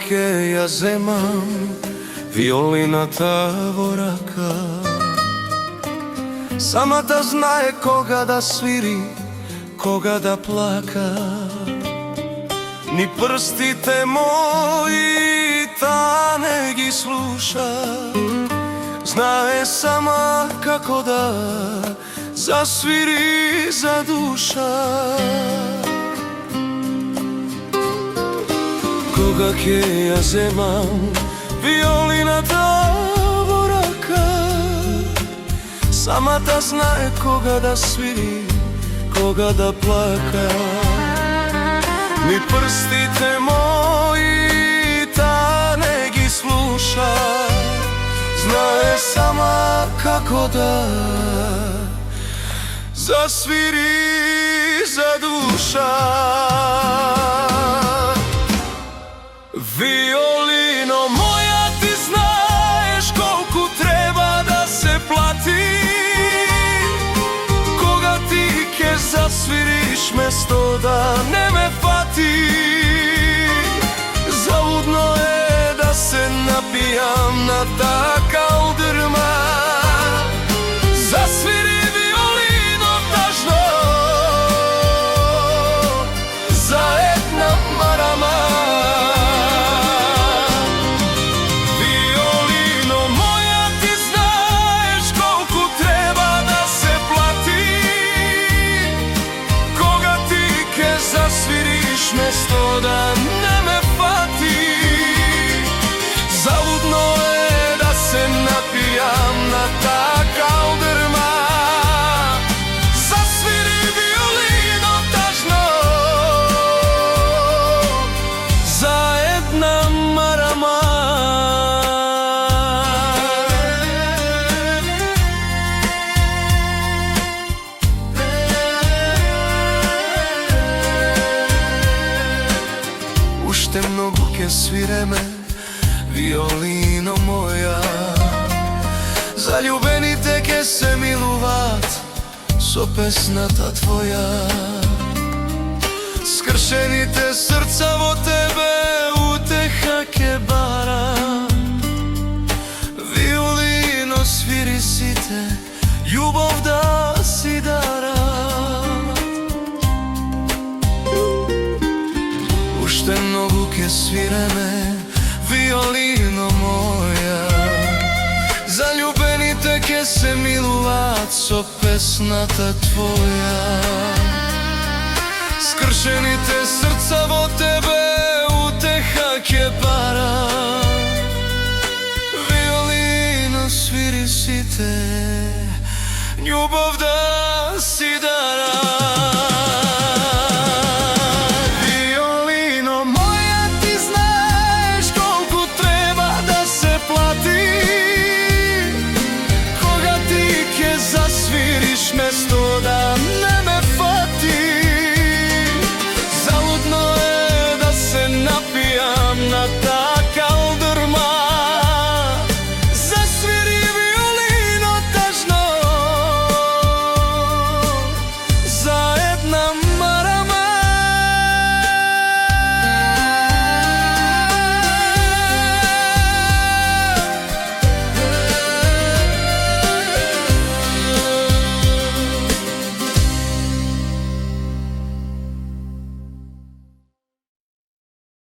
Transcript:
ќе ја земам виолината во рака. Самата знае кога да свири, кога да плака. Ни прстите мои та не ги слуша. Знае сама како да засвири за душа. Кога ќе ја земам виолината во рака, самата знае кога да свири, кога да плака. Ни прстите мои та не ги слуша. Знае сама како да засвири за душа. Виолино моја, ти знаеш колку треба да се плати. Кога ти ќе засвириш место да не ме фати. Залудно е да се напијам на таа калдрма. Засвири виолино тажно за една марама. Виолино моја, ти знаеш колку треба да се плати. Кога ти ќе засвириш место да не ме фати. Залудно е да се напијам на таа калдрма. Засвири виолино тажно за една марама. Уште многу ќе свиреме, виолино моја. Заљубените ќе се милуваат со песната твоја. Скршените срца во тебе утеха ќе барат. Виолино свири сите, љубов да си дарат. Уште многу ќе свиреме, виолино моја. Заљубените ќе се милуваат со песната твоја. Скршените срца во тебе утеха ќе барат. Виолино свири сите, љубов да